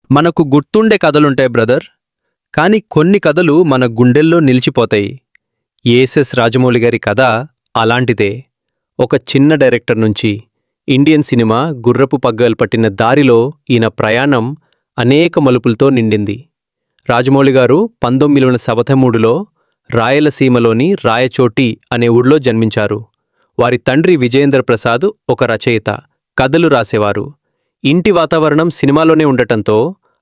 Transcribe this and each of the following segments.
మనకు గుర్తుండే కథలుంటాయి బ్రదర్, కానీ కొన్ని కథలు మన గుండెల్లో నిలిచిపోతాయి. ఏఎస్ఎస్ రాజమౌళి గారి కథ అలాంటిదే. ఒక చిన్న డైరెక్టర్ నుంచి ఇండియన్ సినిమా గుర్రపు పగ్గాలు పట్టిన దారిలో ఈయన ప్రయాణం అనేక మలుపులతో నిండింది. రాజమౌళి గారు 1973లో రాయలసీమలోని రాయచోటి అనే ఊళ్ళో జన్మించారు. వారి తండ్రి విజయేంద్ర ప్రసాద్ ఒక రచయిత, కథలు రాసేవారు. ఇంటి వాతావరణం సినిమాలోనే ఉండటంతో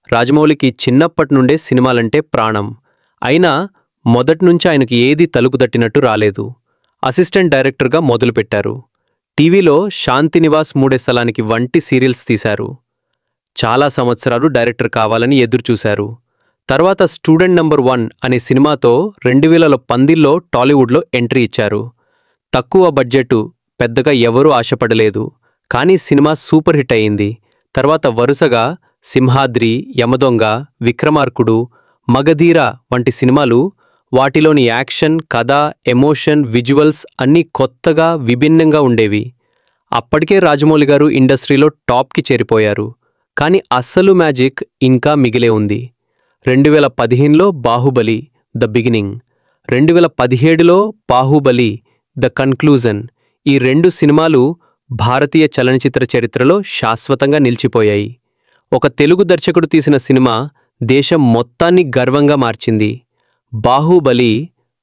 రాజమౌళికి చిన్నప్పటినుండే సినిమాలంటే ప్రాణం. అయినా మొదట్నుంచి ఆయనకి ఏదీ తలుకుదట్టినట్టు రాలేదు. అసిస్టెంట్ డైరెక్టర్గా మొదలుపెట్టారు. టీవీలో శాంతినివాస్ మూడేస్థలానికి వంటి సీరియల్స్ తీశారు. చాలా సంవత్సరాలు డైరెక్టర్ కావాలని ఎదురుచూశారు. తర్వాత స్టూడెంట్ నంబర్ 1 అనే సినిమాతో 2000 పందిల్లో టాలీవుడ్లో ఎంట్రీ ఇచ్చారు. తక్కువ బడ్జెట్, పెద్దగా ఎవరూ ఆశపడలేదు. కానీ సినిమా సూపర్ హిట్ అయింది. తర్వాత వరుసగా సింహాద్రి, యమదొంగ, విక్రమార్కుడు, మగధీర వంటి సినిమాలు, వాటిలోని యాక్షన్, కథ, ఎమోషన్, విజువల్స్ అన్నీ కొత్తగా, విభిన్నంగా ఉండేవి. అప్పటికే రాజమౌళి గారు ఇండస్ట్రీలో టాప్కి చేరిపోయారు. కానీ అస్సలు మ్యాజిక్ ఇంకా మిగిలే ఉంది. 2015లో బాహుబలి ద బిగినింగ్, 2017లో బాహుబలి ద కన్క్లూజన్. ఈ 2 సినిమాలు భారతీయ చలనచిత్ర చరిత్రలో శాశ్వతంగా నిలిచిపోయాయి. ఒక తెలుగు దర్శకుడు తీసిన సినిమా దేశం మొత్తాన్ని గర్వంగా మార్చింది. బాహుబలి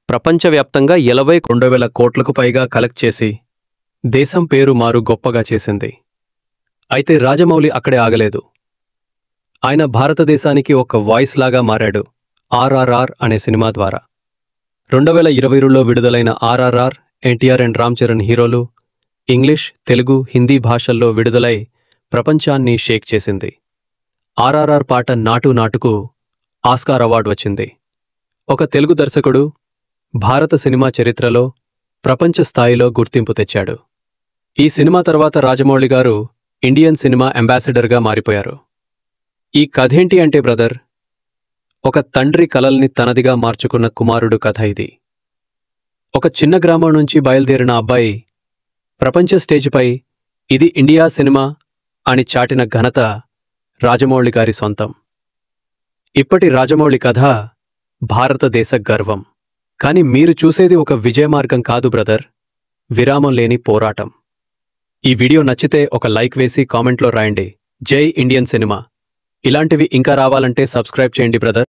ప్రపంచవ్యాప్తంగా 22,000 కోట్లకు పైగా కలెక్ట్ చేసి దేశం పేరు మారు గొప్పగా చేసింది. అయితే రాజమౌళి అక్కడే ఆగలేదు. ఆయన భారతదేశానికి ఒక వాయిస్ లాగా మారాడు RRR అనే సినిమా ద్వారా. 2022లో విడుదలైన RRR ఎన్టీఆర్ అండ్ రామ్ చరణ్ హీరోలు, ఇంగ్లీష్, తెలుగు, హిందీ భాషల్లో విడుదలై ప్రపంచాన్ని షేక్ చేసింది. RRR పాట నాటు నాటుకు ఆస్కార్ అవార్డు వచ్చింది. ఒక తెలుగు దర్శకుడు భారత సినిమా చరిత్రలో ప్రపంచ స్థాయిలో గుర్తింపు తెచ్చాడు. ఈ సినిమా తర్వాత రాజమౌళి గారు ఇండియన్ సినిమా అంబాసిడర్గా మారిపోయారు. ఈ కథేంటి అంటే బ్రదర్, ఒక తండ్రి కలల్ని తనదిగా మార్చుకున్న కుమారుడు కథ ఇది. ఒక చిన్న గ్రామం నుంచి బయలుదేరిన అబ్బాయి ప్రపంచ స్టేజిపై ఇది ఇండియా సినిమా అని చాటిన ఘనత రాజమౌళి గారి సొంతం. ఇప్పటి రాజమౌళి కథ భారతదేశ గర్వం. కాని మీరు చూసేది ఒక విజయమార్గం కాదు బ్రదర్, విరామం లేని పోరాటం. ఈ వీడియో నచ్చితే ఒక లైక్ వేసి కామెంట్లో రాయండి, జై ఇండియన్ సినిమా. ఇలాంటివి ఇంకా రావాలంటే సబ్స్క్రైబ్ చేయండి బ్రదర్.